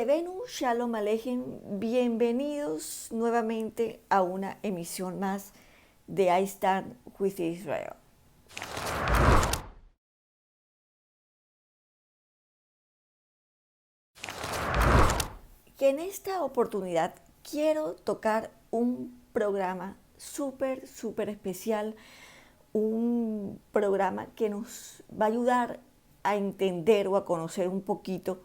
Yevenu Shalom Aleichem, bienvenidos nuevamente a una emisión más de I Stand with Israel. Que en esta oportunidad quiero tocar un programa súper especial, un programa que nos va a ayudar a entender o a conocer un poquito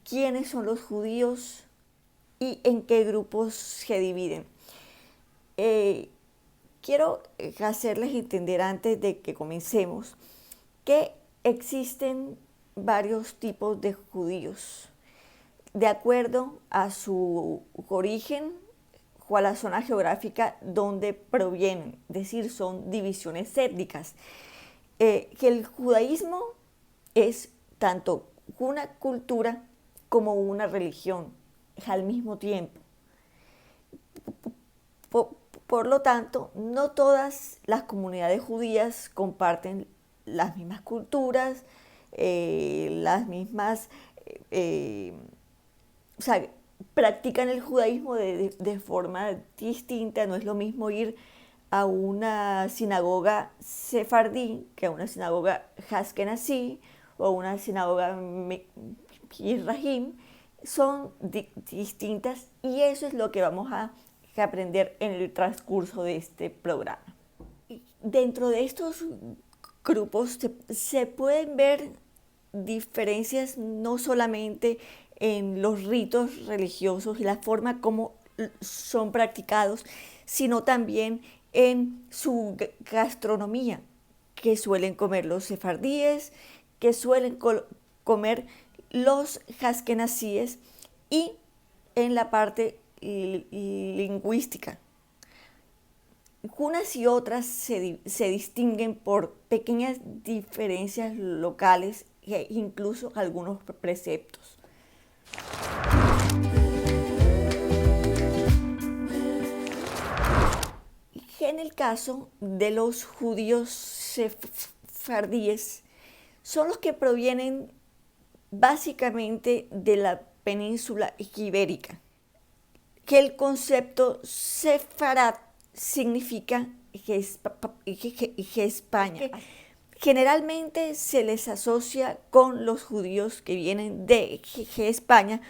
quiénes son los judíos y en qué grupos se dividen. Quiero hacerles entender antes de que comencemos que existen varios tipos de judíos de acuerdo a su origen o a la zona geográfica donde provienen, es decir, son divisiones étnicas. Que el judaísmo es tanto una cultura como una religión al mismo tiempo. Por lo tanto, no todas las comunidades judías comparten las mismas culturas, las mismas, o sea, practican el judaísmo de forma distinta. No es lo mismo ir a una sinagoga sefardí que a una sinagoga askenazí o una sinagoga mizrahim. Son distintas y eso es lo que vamos a aprender en el transcurso de este programa. Dentro de estos grupos se pueden ver diferencias no solamente en los ritos religiosos y la forma como son practicados, sino también en su gastronomía, que suelen comer los sefardíes, que suelen comer los askenazíes, y en la parte lingüística. Unas y otras se distinguen por pequeñas diferencias locales e incluso algunos preceptos. En el caso de los judíos sefardíes, son los que provienen básicamente de la península ibérica, que el concepto sefarad significa España. Generalmente se les asocia con los judíos que vienen de España,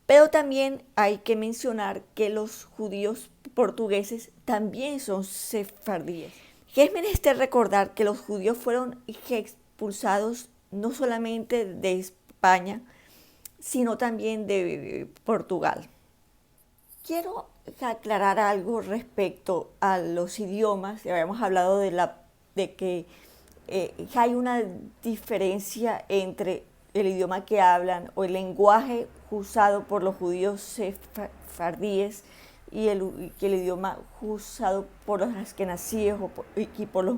pero también hay que mencionar que los judíos portugueses también son sefardíes. Es menester recordar que los judíos fueron expulsados no solamente de España, sino también de Portugal. Quiero aclarar algo respecto a los idiomas. Ya habíamos hablado de que hay una diferencia entre el idioma que hablan o el lenguaje usado por los judíos sefardíes y el idioma usado por los askenazíes y por los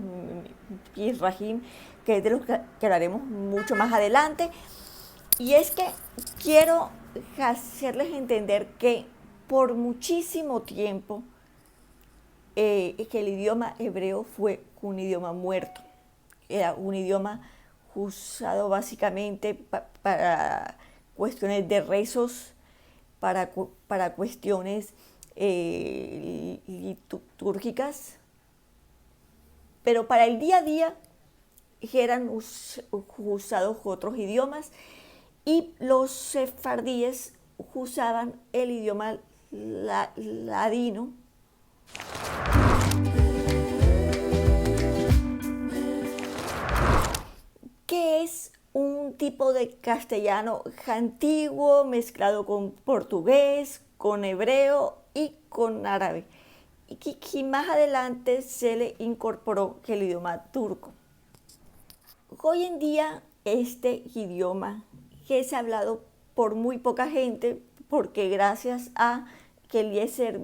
mizrahim, que es de los que hablaremos mucho más adelante. Y es que quiero hacerles entender que por muchísimo tiempo que el idioma hebreo fue un idioma muerto. Era un idioma usado básicamente para cuestiones de rezos, para cuestiones litúrgicas, pero para el día a día eran usados otros idiomas, y los sefardíes usaban el idioma ladino, que es un tipo de castellano antiguo mezclado con portugués, con hebreo y con árabe, y que más adelante se le incorporó el idioma turco. Hoy en día este idioma que es hablado por muy poca gente, porque gracias a que Eliezer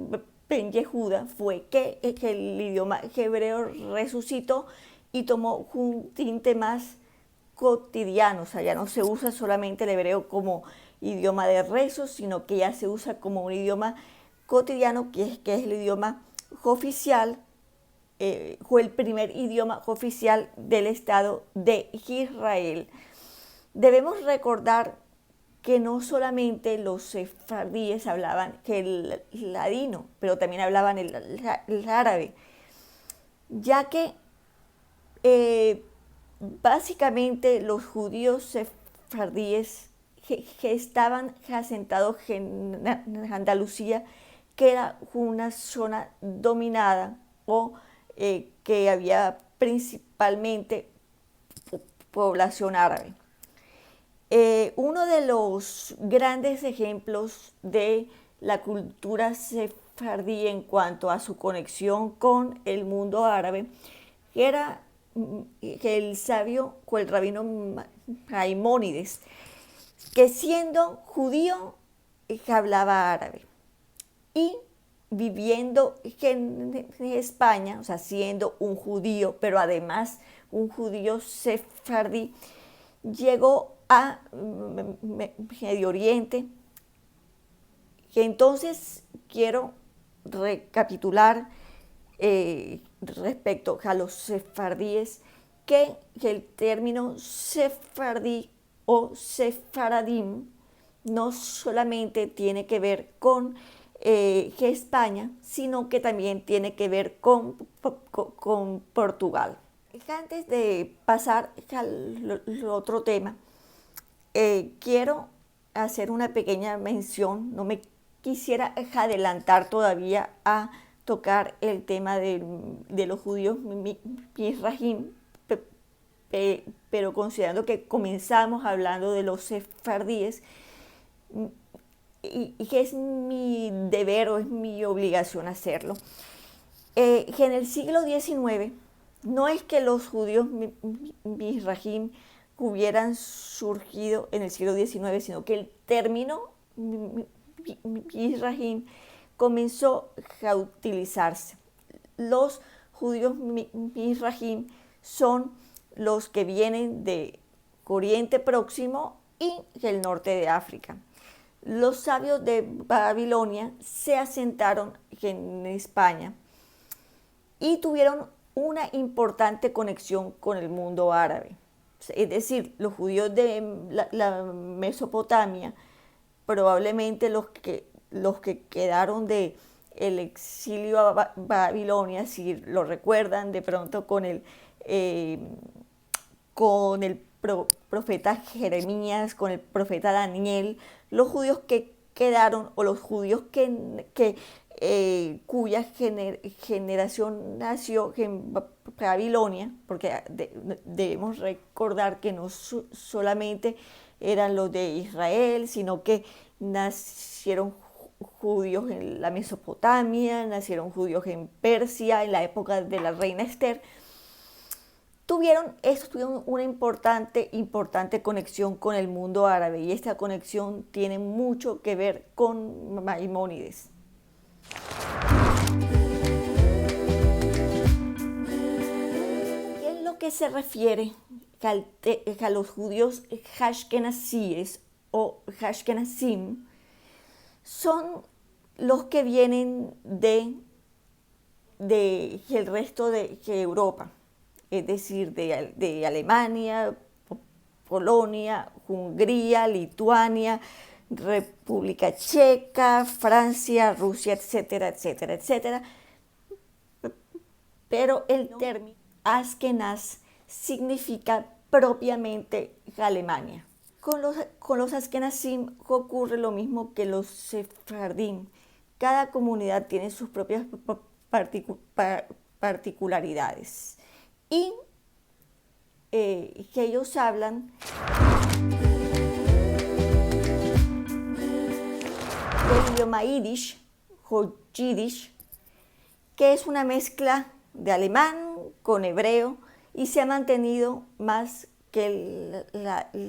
Ben Yehuda fue que el idioma hebreo resucitó y tomó un tinte más cotidiano. O sea, ya no se usa solamente el hebreo como idioma de rezos, sino que ya se usa como un idioma cotidiano, que es el idioma oficial, fue el primer idioma oficial del Estado de Israel. Debemos recordar que no solamente los sefardíes hablaban el ladino, pero también hablaban el árabe, ya que básicamente los judíos sefardíes que estaban asentados en Andalucía, que era una zona dominada o que había principalmente población árabe. Uno de los grandes ejemplos de la cultura sefardí en cuanto a su conexión con el mundo árabe era el sabio o el rabino Maimónides, que siendo judío hablaba árabe y viviendo en España, o sea, siendo un judío, pero además un judío sefardí, llegó a Medio Oriente. Y entonces quiero recapitular respecto a los sefardíes que el término sefardí o sefaradim no solamente tiene que ver con España, sino que también tiene que ver con Portugal. Antes de pasar al otro tema, quiero hacer una pequeña mención. No me quisiera adelantar todavía a tocar el tema de los judíos Mizrahim, pero considerando que comenzamos hablando de los sefardíes, y que es mi deber o es mi obligación hacerlo, que en el siglo XIX no es que los judíos Mizrahim hubieran surgido en el siglo XIX, sino que el término Mizrahim comenzó a utilizarse. Los judíos Mizrahim son los que vienen de Oriente Próximo y del norte de África. Los sabios de Babilonia se asentaron en España y tuvieron una importante conexión con el mundo árabe. Es decir, los judíos de la Mesopotamia, probablemente los que quedaron de el exilio a Babilonia, si lo recuerdan de pronto con el profeta Jeremías, con el profeta Daniel, los judíos que quedaron o los judíos cuya generación nació en Babilonia, porque debemos recordar que no solamente eran los de Israel, sino que nacieron judíos en la Mesopotamia, nacieron judíos en Persia, en la época de la reina Esther. Tuvieron una importante conexión con el mundo árabe, y esta conexión tiene mucho que ver con Maimónides. Y en lo que se refiere a los judíos ashkenazíes o ashkenazim, son los que vienen del resto de Europa, es decir, de Alemania, Polonia, Hungría, Lituania, República Checa, Francia, Rusia, etcétera, etcétera, etcétera. Pero el término Askenaz significa propiamente Alemania. Con los Askenazim ocurre lo mismo que los Sefardim. Cada comunidad tiene sus propias particularidades. Y que ellos hablan del idioma Yiddish o Yiddish, que es una mezcla de alemán con hebreo y se ha mantenido más que el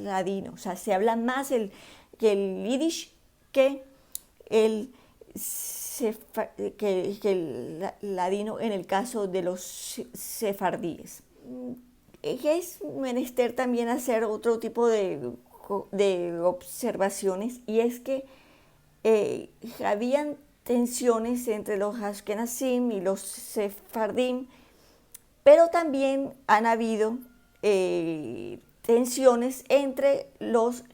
ladino. O sea, se habla más que el Yiddish que el ladino en el caso de los sefardíes. Es menester también hacer otro tipo de observaciones, y es que habían tensiones entre los Ashkenazim y los Sefardim, pero también han habido tensiones entre los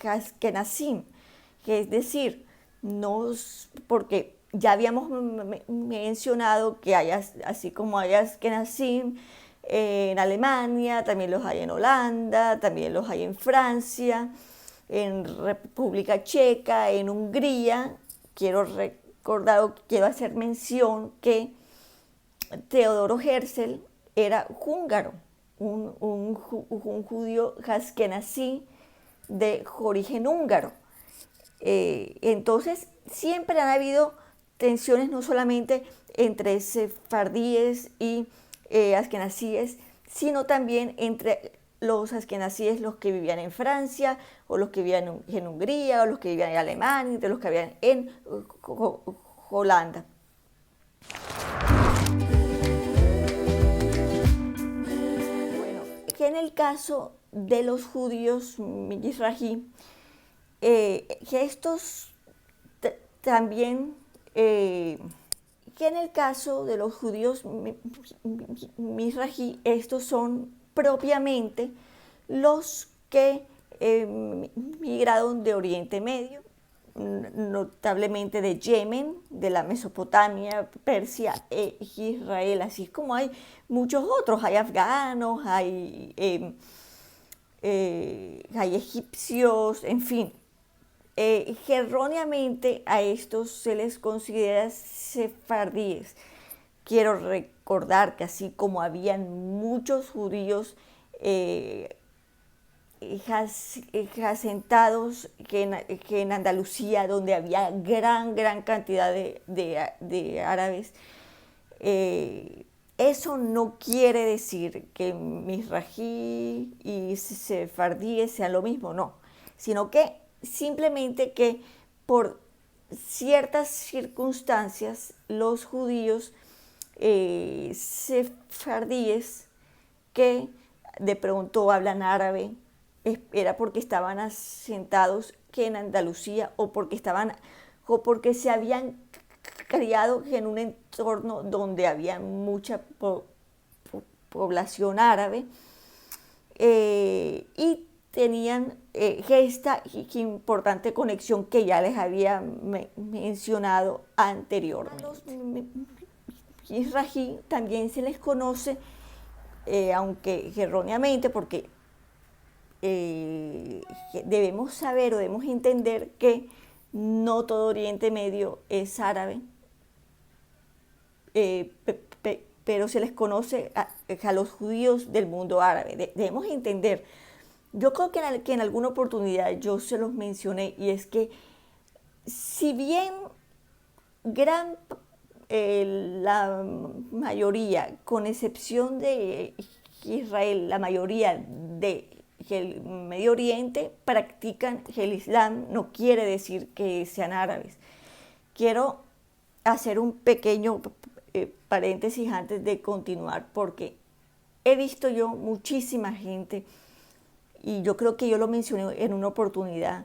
Ashkenazim, que es decir, no, porque ya habíamos mencionado que hay, así como hay Ashkenazim en Alemania, también los hay en Holanda, también los hay en Francia, en República Checa, en Hungría. Quiero recordar o quiero hacer mención que Teodoro Herzl era húngaro, un judío askenazí de origen húngaro. Entonces, siempre han habido tensiones no solamente entre sefardíes y askenazíes, sino también entre los askenazíes, los que vivían en Francia, o los que vivían en Hungría, o los que vivían en Alemania, de los que vivían en Holanda. Bueno, que en el caso de los judíos mizrahi, que estos también, que en el caso de los judíos mizrahi, estos son propiamente los que migraron de Oriente Medio, notablemente de Yemen, de la Mesopotamia, Persia e Israel, así como hay muchos otros, hay afganos, hay egipcios, en fin. Erróneamente a estos se les considera sefardíes. Quiero recordar que así como habían muchos judíos asentados que en Andalucía, donde había gran cantidad de árabes, eso no quiere decir que mizrahi y sefardíes sean lo mismo, no, sino que simplemente que por ciertas circunstancias los judíos sefardíes que de pronto hablan árabe era porque estaban asentados que en Andalucía o porque se habían criado en un entorno donde había mucha población árabe y tenían esta importante conexión que ya les había mencionado anteriormente. A los mizrahi también se les conoce, aunque erróneamente, porque debemos saber o debemos entender que no todo Oriente Medio es árabe, pero se les conoce a los judíos del mundo árabe. Debemos entender. Yo creo que en alguna oportunidad yo se los mencioné, y es que si bien la mayoría, con excepción de Israel, la mayoría del Medio Oriente practican el Islam, no quiere decir que sean árabes. Quiero hacer un pequeño paréntesis antes de continuar, porque he visto yo muchísima gente, y yo creo que yo lo mencioné en una oportunidad,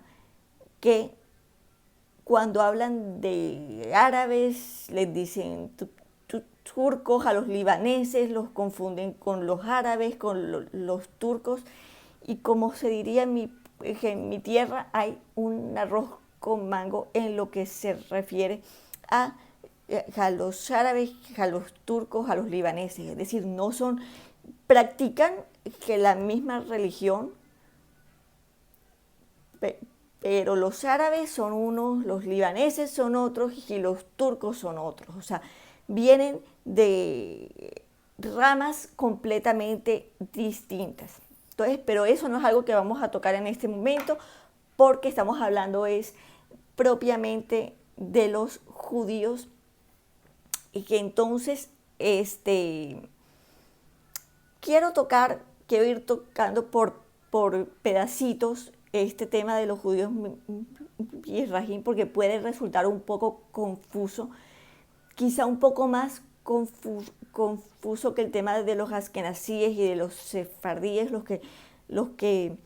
que cuando hablan de árabes les dicen turcos, a los libaneses los confunden con los árabes, con los turcos, y como se diría en mi tierra, hay un arroz con mango en lo que se refiere a los árabes, a los turcos, a los libaneses. Es decir, practican que la misma religión, pero los árabes son unos, los libaneses son otros y los turcos son otros. O sea, vienen de ramas completamente distintas. Entonces, pero eso no es algo que vamos a tocar en este momento, porque estamos hablando propiamente de los judíos, y que entonces quiero ir tocando por pedacitos este tema de los judíos mizrahi, porque puede resultar un poco confuso, quizá un poco más confuso que el tema de los askenazíes y de los sefardíes, los que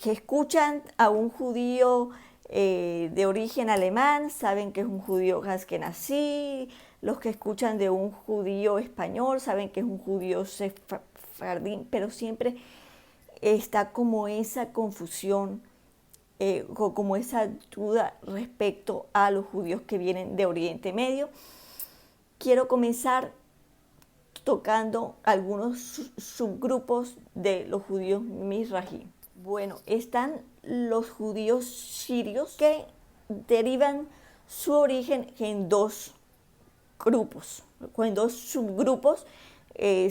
escuchan a un judío de origen alemán saben que es un judío askenazí, los que escuchan de un judío español saben que es un judío sefardí, pero siempre está como esa confusión, como esa duda respecto a los judíos que vienen de Oriente Medio. Quiero comenzar tocando algunos subgrupos de los judíos mizrahi. Bueno, están los judíos sirios, que derivan su origen en dos grupos, en dos subgrupos,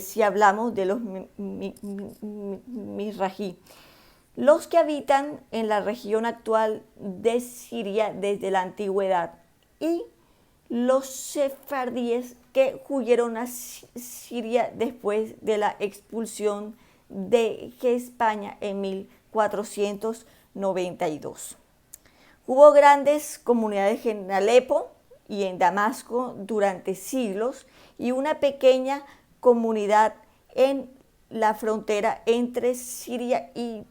si hablamos de los mizrahi. Los que habitan en la región actual de Siria desde la antigüedad, y los sefardíes que huyeron a Siria después de la expulsión de España en 1492. Hubo grandes comunidades en Alepo y en Damasco durante siglos, y una pequeña comunidad en la frontera entre Siria y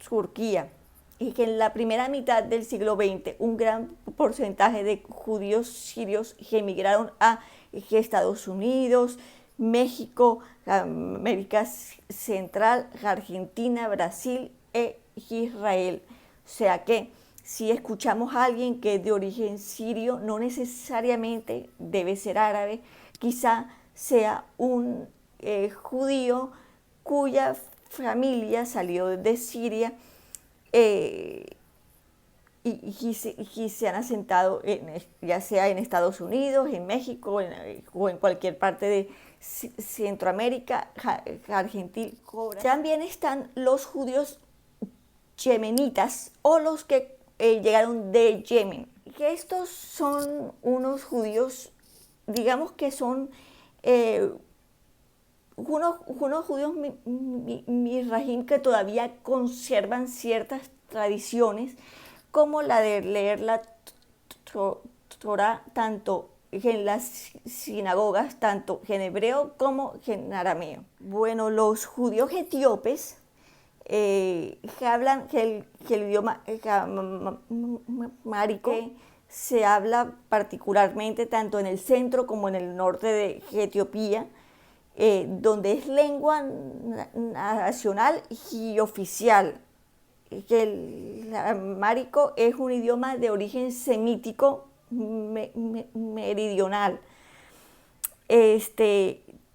Turquía, y que en la primera mitad del siglo XX un gran porcentaje de judíos sirios que emigraron a Estados Unidos, México, América Central, Argentina, Brasil e Israel. O sea que si escuchamos a alguien que es de origen sirio, no necesariamente debe ser árabe, quizá sea un judío cuya familia salió de Siria y se han asentado ya sea en Estados Unidos, en México o en cualquier parte de Centroamérica, Argentina. También están los judíos yemenitas, o los que llegaron de Yemen. Que estos son unos judíos, digamos que son unos judíos mizrahim que todavía conservan ciertas tradiciones, como la de leer la Torah tanto en las sinagogas, tanto en hebreo como en arameo. Bueno, los judíos etíopes que hablan que el idioma amárico se habla particularmente tanto en el centro como en el norte de Etiopía, donde es lengua nacional y oficial. Que el amárico es un idioma de origen semítico meridional.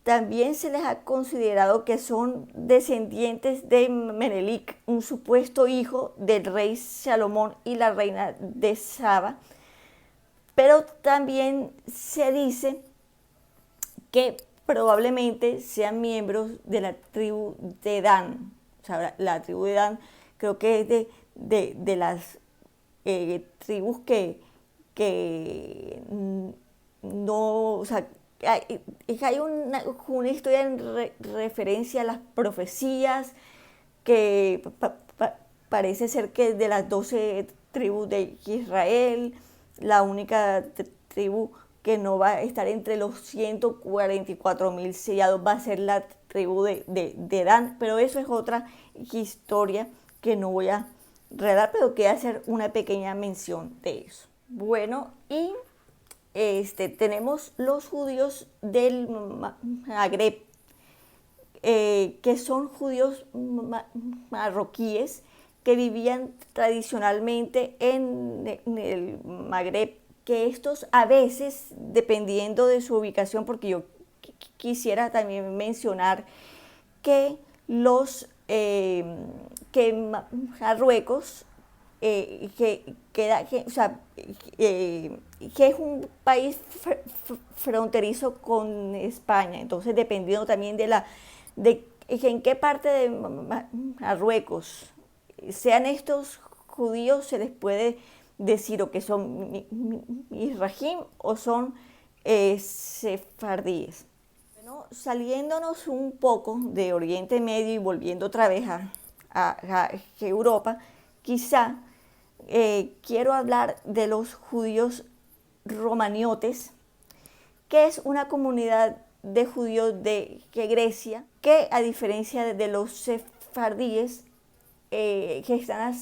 También se les ha considerado que son descendientes de Menelik, un supuesto hijo del rey Salomón y la reina de Saba, pero también se dice que probablemente sean miembros de la tribu de Dan. O sea, la tribu de Dan creo que es de las tribus que no, o sea, hay una historia en referencia a las profecías, que parece ser que de las 12 tribus de Israel, la única tribu que no va a estar entre los 144.000 sellados va a ser la tribu de Dan, pero eso es otra historia que no voy a relatar, pero quiero hacer una pequeña mención de eso. Bueno, y tenemos los judíos del Magreb, que son judíos marroquíes que vivían tradicionalmente en el Magreb, que estos a veces, dependiendo de su ubicación, porque yo quisiera también mencionar que que Marruecos, que es un país fronterizo con España, entonces dependiendo también de en qué parte de Marruecos sean estos judíos, se les puede decir o que son mizrahim o son sefardíes. Bueno, saliéndonos un poco de Oriente Medio y volviendo otra vez a Europa, quizá quiero hablar de los judíos romaniotes, que es una comunidad de judíos de Grecia, que a diferencia de los sefardíes, que están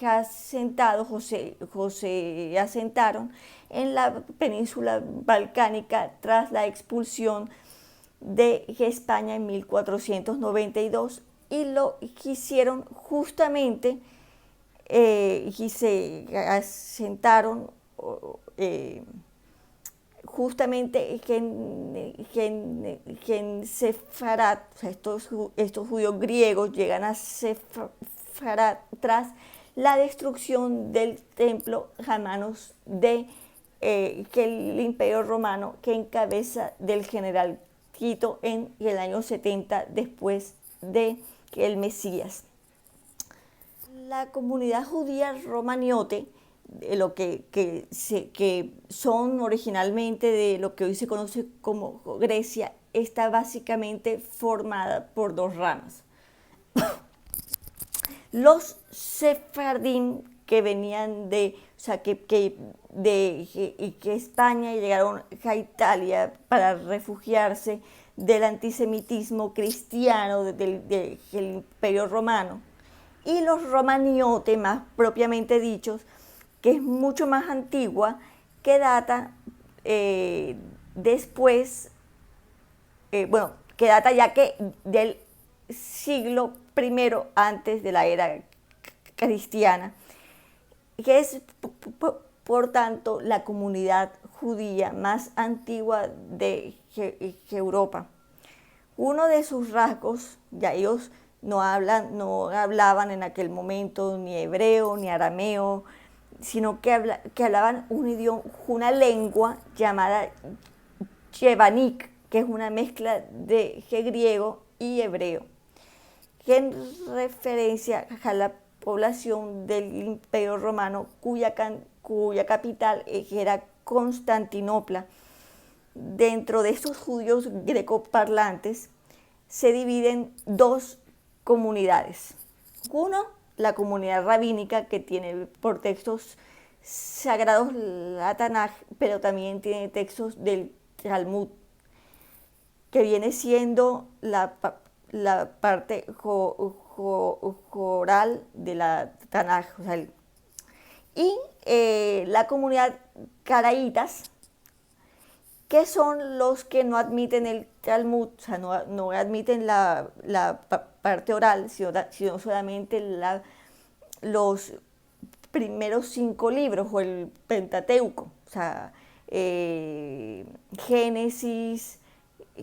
asentados o se asentaron en la península balcánica tras la expulsión de España en 1492 y lo hicieron justamente y se asentaron justamente en Sefarat, o sea, estos judíos griegos llegan a Sefarat tras la destrucción del templo a manos de que el Imperio Romano, que encabeza del general Tito en el año 70 después de el Mesías. La comunidad judía romaniote, lo que son originalmente de lo que hoy se conoce como Grecia, está básicamente formada por dos ramas. Los sefardim, que venían de, o sea, que España llegaron a Italia para refugiarse del antisemitismo cristiano del Imperio Romano, y los romaniotes, más propiamente dichos, que es mucho más antigua, que data después, que data ya que del siglo I antes de la era cristiana, que es por tanto la comunidad judía más antigua de Europa. Uno de sus rasgos, ya ellos no hablaban en aquel momento ni hebreo ni arameo, sino que hablaban un idioma, una lengua llamada Yevanik, que es una mezcla de griego y hebreo, que en referencia a la población del Imperio Romano, cuya capital era Constantinopla. Dentro de estos judíos grecoparlantes se dividen dos comunidades. Uno, la comunidad rabínica, que tiene por textos sagrados la Tanaj, pero también tiene textos del Talmud, que viene siendo la parte oral de la Tanaj. O sea, y la comunidad caraítas, que son los que no admiten el Talmud, o sea, no admiten la parte oral, sino solamente los primeros 5 libros o el Pentateuco, o sea, Génesis,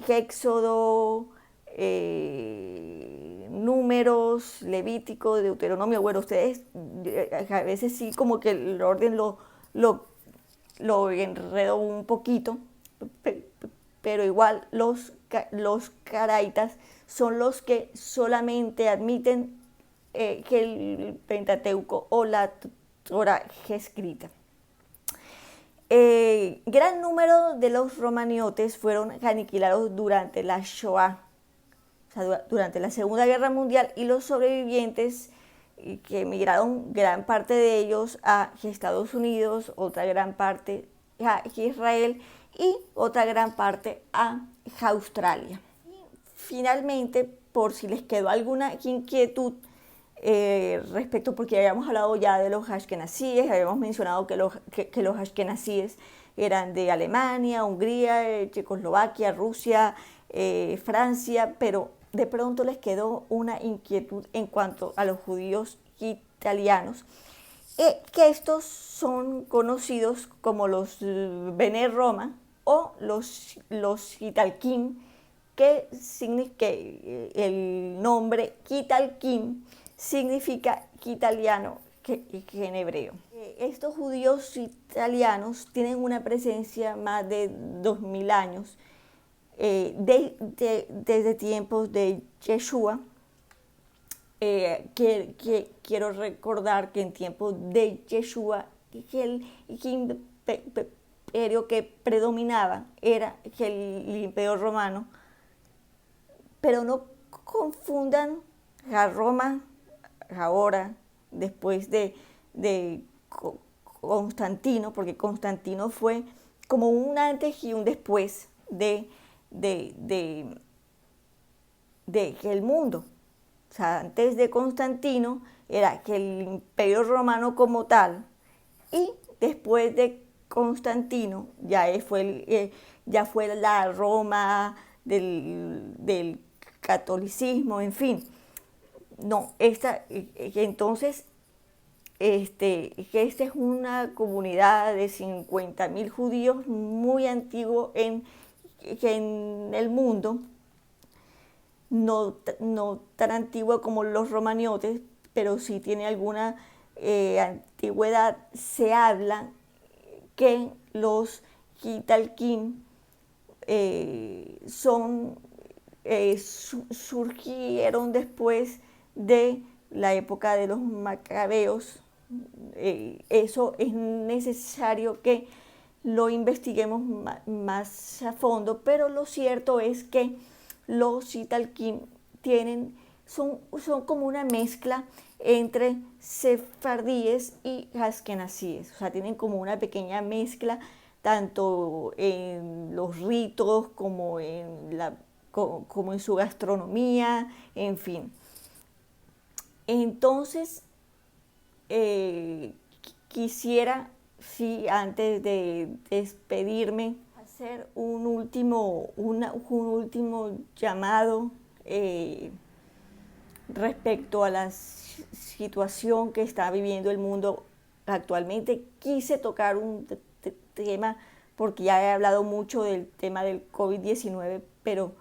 Éxodo, Números, Levítico, Deuteronomio. Bueno, ustedes a veces sí como que el orden lo enredo un poquito, pero igual los caraitas son los que solamente admiten que el Pentateuco o la Torah escrita. Gran número de los romaniotes fueron aniquilados durante la Shoah, o sea, durante la Segunda Guerra Mundial, y los sobrevivientes que emigraron, gran parte de ellos a Estados Unidos, otra gran parte a Israel y otra gran parte a Australia. Y finalmente, por si les quedó alguna inquietud respecto, porque habíamos hablado ya de los ashkenazíes, habíamos mencionado que los ashkenazíes eran de Alemania, Hungría, Checoslovaquia, Rusia, Francia, pero de pronto les quedó una inquietud en cuanto a los judíos italianos, que estos son conocidos como los Bene Roma o los Italkim, que el nombre Italkim significa italiano en hebreo. Estos judíos italianos tienen una presencia más de 2000 años, desde tiempos de Yeshua. Quiero recordar que en tiempos de Yeshua, el imperio que predominaba era el Imperio Romano, pero no confundan a Roma ahora, después de Constantino, porque Constantino fue como un antes y un después del mundo. O sea, antes de Constantino era que el Imperio Romano como tal, y después de Constantino ya fue la Roma del catolicismo, en fin. No, entonces, esta es una comunidad de 50.000 judíos muy antiguo en el mundo, no tan antigua como los romaniotes, pero sí tiene alguna antigüedad. Se habla que los Gitalkim surgieron después de la época de los macabeos. Eso es necesario que lo investiguemos más a fondo, pero lo cierto es que los Italkim son como una mezcla entre sefardíes y askenazíes, o sea, tienen como una pequeña mezcla tanto en los ritos como en su gastronomía, en fin. Entonces, quisiera, sí, antes de despedirme, hacer un último llamado respecto a la situación que está viviendo el mundo actualmente. Quise tocar un tema porque ya he hablado mucho del tema del COVID-19, pero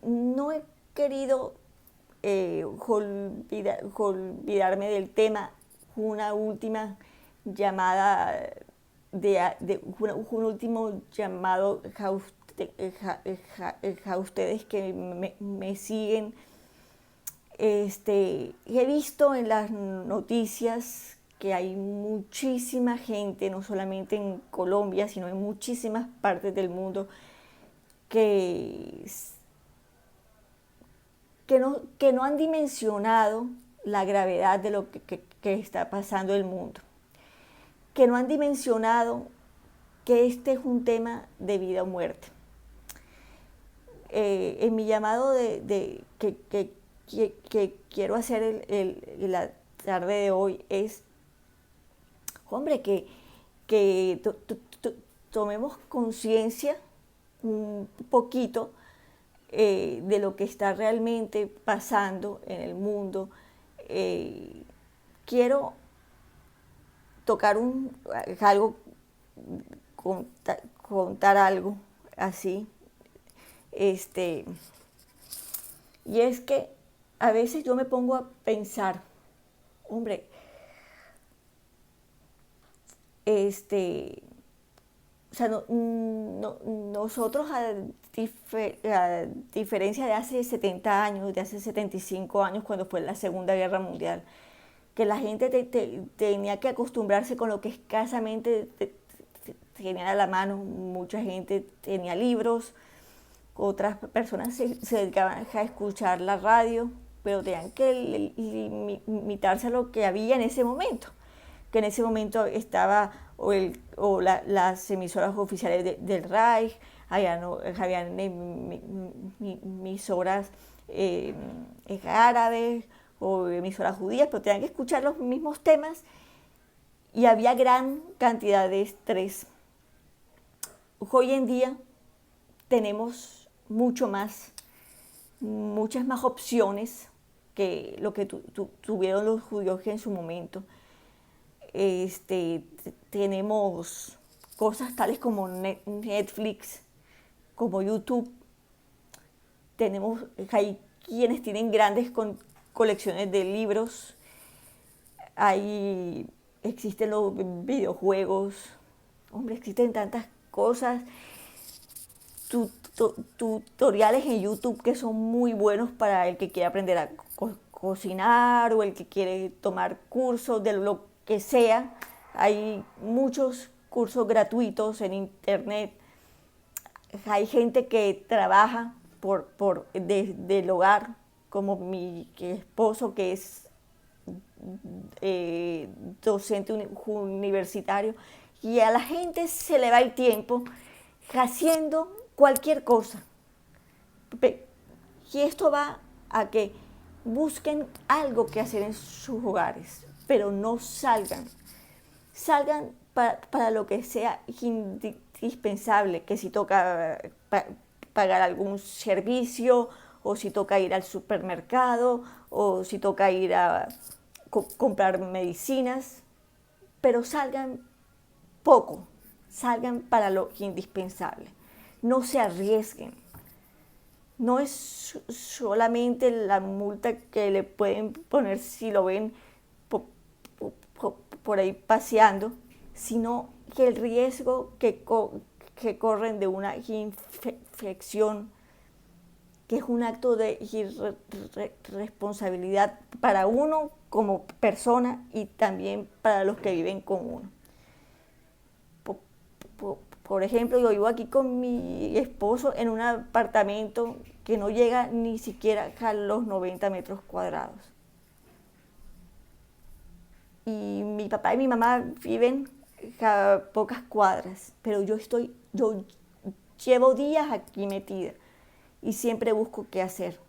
no he querido olvidarme del tema. Una última llamada un último llamado a ustedes que me siguen. He visto en las noticias que hay muchísima gente, no solamente en Colombia, sino en muchísimas partes del mundo, que no han dimensionado la gravedad de lo que está pasando en el mundo, que no han dimensionado que este es un tema de vida o muerte. En mi llamado que quiero hacer la tarde de hoy es, hombre, que tomemos conciencia un poquito de lo que está realmente pasando en el mundo. Quiero tocar contar algo así, y es que a veces yo me pongo a pensar, hombre, o sea, nosotros a diferencia de hace 70 años, de hace 75 años, cuando fue la Segunda Guerra Mundial, que la gente tenía que acostumbrarse con lo que escasamente tenía a la mano. Mucha gente tenía libros, otras personas se dedicaban a escuchar la radio, pero tenían que limitarse a lo que había en ese momento, que en ese momento estaba las emisoras oficiales del Reich, habían emisoras árabes o emisoras judías, pero tenían que escuchar los mismos temas y había gran cantidad de estrés. Hoy en día tenemos muchas más opciones que lo que tuvieron los judíos en su momento. Tenemos cosas tales como Netflix, como YouTube. Hay quienes tienen grandes colecciones de libros. Existen los videojuegos. Hombre, existen tantas cosas. Tutoriales en YouTube que son muy buenos para el que quiere aprender a cocinar o el que quiere tomar cursos de lo que sea. Hay muchos cursos gratuitos en internet. Hay gente que trabaja desde el hogar, como mi esposo, que es docente universitario, y a la gente se le va el tiempo haciendo cualquier cosa. Y esto va a que busquen algo que hacer en sus hogares, pero no salgan para lo que sea indispensable, que si toca pagar algún servicio, o si toca ir al supermercado, o si toca ir a comprar medicinas, pero salgan poco, salgan para lo indispensable, no se arriesguen. No es solamente la multa que le pueden poner si lo ven po- por ahí paseando, sino que el riesgo que corren de una infección, que es un acto de irresponsabilidad para uno como persona y también para los que viven con uno. Por ejemplo, yo vivo aquí con mi esposo en un apartamento que no llega ni siquiera a los 90 metros cuadrados. Y mi papá y mi mamá viven a pocas cuadras, pero yo llevo días aquí metida y siempre busco qué hacer.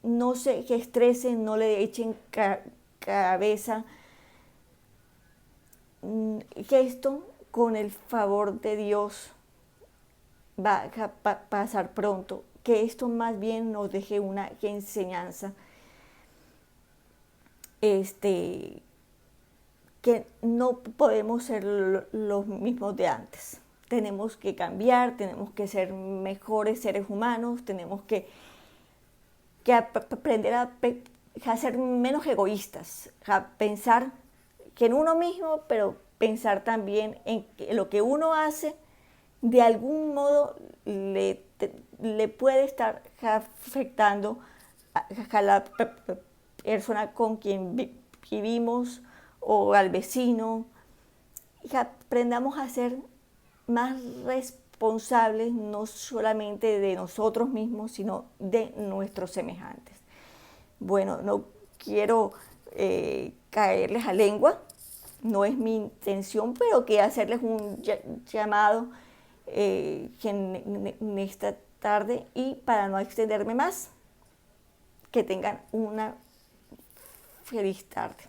No se estresen, no le echen cabeza, que esto con el favor de Dios va a pasar pronto, que esto más bien nos deje una enseñanza, que no podemos ser los mismos de antes. Tenemos que cambiar, tenemos que ser mejores seres humanos, tenemos que aprender a ser menos egoístas, a pensar que en uno mismo, pero pensar también en que lo que uno hace de algún modo le puede estar afectando a la persona con quien vivimos o al vecino, y aprendamos a ser más responsables no solamente de nosotros mismos, sino de nuestros semejantes. Bueno, no quiero caerles a lengua, no es mi intención, pero que hacerles un llamado en esta tarde, y para no extenderme más, que tengan una feliz tarde.